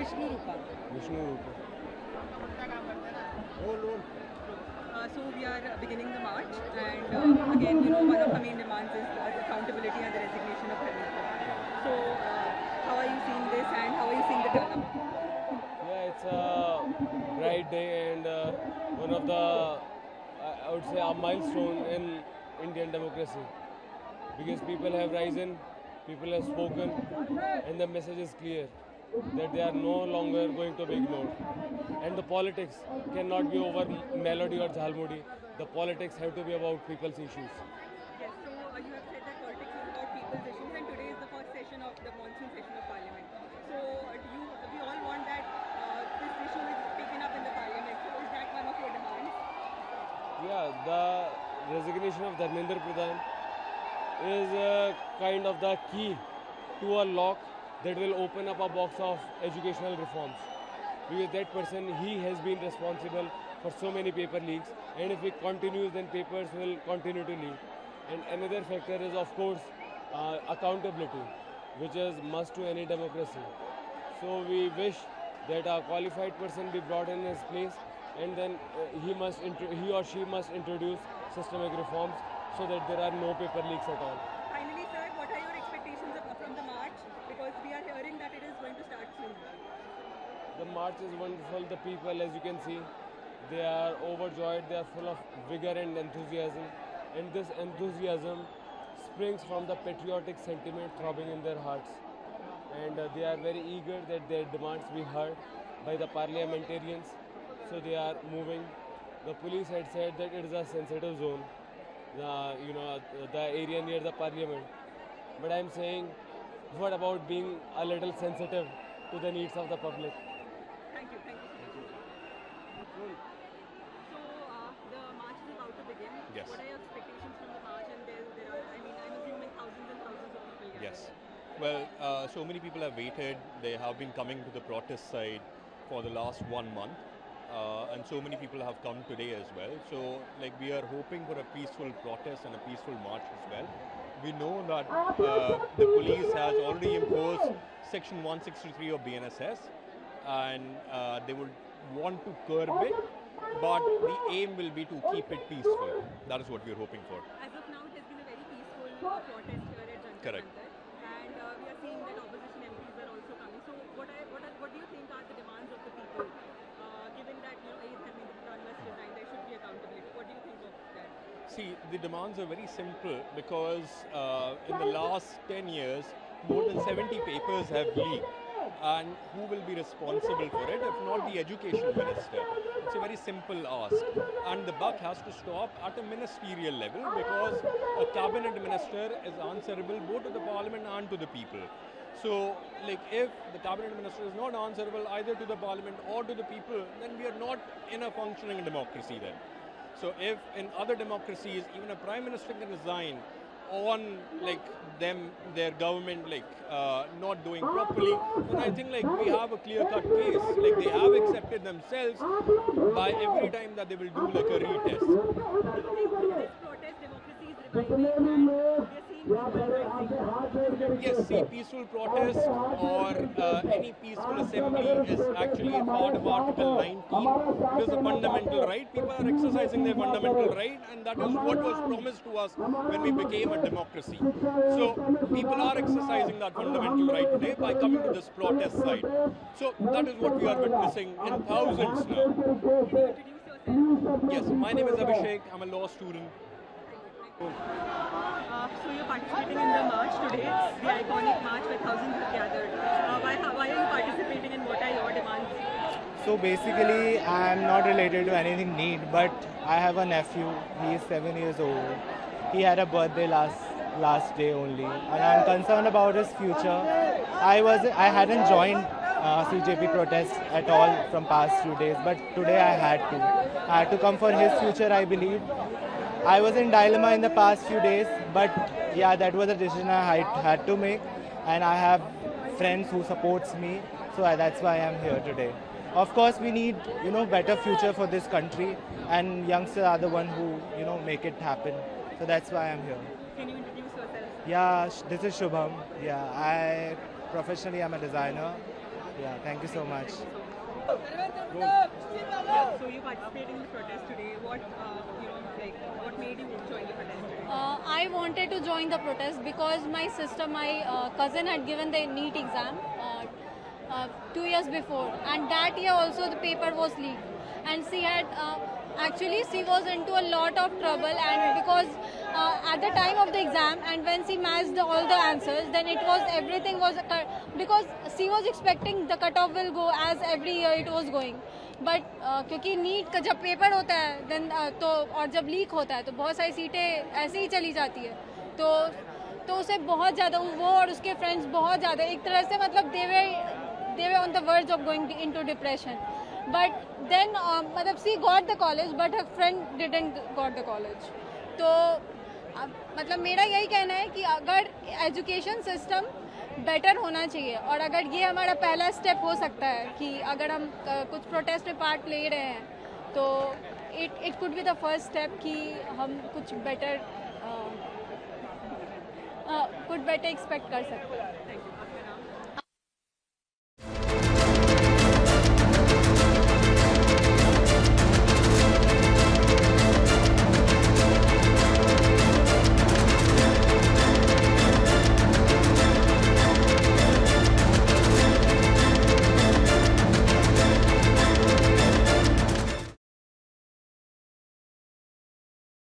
Vishnu Rupa. Vishnu Rupa. So we are beginning the march, and again, one of our main demands is accountability and the resignation of Dharmendra. So, how are you seeing this, and how are you seeing the turnout? Yeah, it's a bright day and one of the, I would say, a milestone in Indian democracy because people have risen, people have spoken, and the message is clear that they are no longer going to be ignored. And the politics cannot be over melody or jhalmudi. The politics have to be about people's issues. Yes, so you have said that politics is about people's issues, and today is the first session of the monsoon session of Parliament. So, we all want that this issue is taken up in the Parliament. So, is that one of your demands? Yeah, the resignation of Dharmendra Pradhan is kind of the key to a lock that will open up a box of educational reforms. Because that person, he has been responsible for so many paper leaks, and if it continues, then papers will continue to leak. And another factor is, of course, accountability, which is must to any democracy. So we wish that a qualified person be brought in his place, and then he or she must introduce systemic reforms so that there are no paper leaks at all. Finally, sir, what are your expectations from the march? Because we are hearing that it is going to start soon. The march is wonderful. The people, as you can see, they are overjoyed. They are full of vigor and enthusiasm. And this enthusiasm springs from the patriotic sentiment throbbing in their hearts. And they are very eager that their demands be heard by the parliamentarians. So they are moving. The police had said that it is a sensitive zone, the area near the parliament. But I am saying, what about being a little sensitive to the needs of the public? Thank you. Thank you so much. So, the march is about to begin. Yes. What are your expectations from the march? And there are, I'm assuming thousands and thousands of people gathered. Yes. Well, so many people have waited. They have been coming to the protest side for the last 1 month. And so many people have come today as well. So, we are hoping for a peaceful protest and a peaceful march as well. We know that the police has already imposed Section 163 of BNSS, and they would want to curb it, but the aim will be to keep it peaceful. That is what we are hoping for. As of now, it has been a very peaceful protest here at Jantar Correct. Mantar, and we are seeing that opposition MPs are also coming. So, what do you think are the demands of the people? Given that Dharmendra Pradhan must resign, there should be accountability. What do you think of that? See, the demands are very simple because in the last 10 years, more than 70 papers have leaked. And who will be responsible for it if not the education minister? It's a very simple ask. And the buck has to stop at a ministerial level because a cabinet minister is answerable both to the parliament and to the people. So, if the cabinet minister is not answerable either to the parliament or to the people, then we are not in a functioning democracy then. So if in other democracies, even a prime minister can resign on their government not doing properly, then I think we have a clear-cut case. They have accepted themselves by every time that they will do a retest. This protest democracy is reviving, and we are seeing people rising. Yes, see, peaceful protest or any peaceful assembly is actually a part of Article 19. It is a fundamental right. People are exercising their fundamental right, and that is what was promised to us when we became a democracy. So people are exercising that fundamental right today by coming to this protest site. So that is what we are witnessing in thousands now. Introduce yourself. Yes, my name is Abhishek. I'm a law student. So you're participating in the march today, the iconic march where thousands have gathered. Why are you participating and what are your demands? So basically, I'm not related to anything NEET, but I have a nephew. He is 7 years old. He had a birthday last day only, and I'm concerned about his future. I hadn't joined CJP protests at all from past few days, but today I had to. I had to come for his future, I believe. I was in dilemma in the past few days, but yeah, that was a decision I had to make, and I have friends who supports me, so that's why I'm here today. Of course, we need better future for this country, and youngsters are the one who make it happen. So that's why I'm here. Can you introduce yourself? Yeah, this is Shubham. Yeah, professionally I'm a designer, Yeah, thank you so much. Yeah, so you participated in the protest today. What, what made you join the protest today? I wanted to join the protest because my sister, my cousin had given the NEET exam 2 years before, and that year also the paper was leaked, and she had she was into a lot of trouble, and because at the time of the exam and when she matched all the answers, then it was everything was because she was expecting the cutoff will go as every year it was going, but क्योंकि NEET का जब paper होता है then तो और जब leak होता है तो बहुत सारी सीटें ऐसे ही चली जाती है, तो उसे बहुत ज़्यादा वो और उसके फ्रेंड्स बहुत ज़्यादा एक तरह से मतलब they were on the verge of going into depression. But then मतलब she got the college but her friend didn't got the college. तो मतलब मेरा यही कहना है कि अगर एजुकेशन सिस्टम बेटर होना चाहिए और अगर ये हमारा पहला स्टेप हो सकता है कि अगर हम कुछ प्रोटेस्ट में पार्ट ले रहे हैं तो it could be the first step कि हम कुछ बेटर एक्सपेक्ट कर सकते हैं.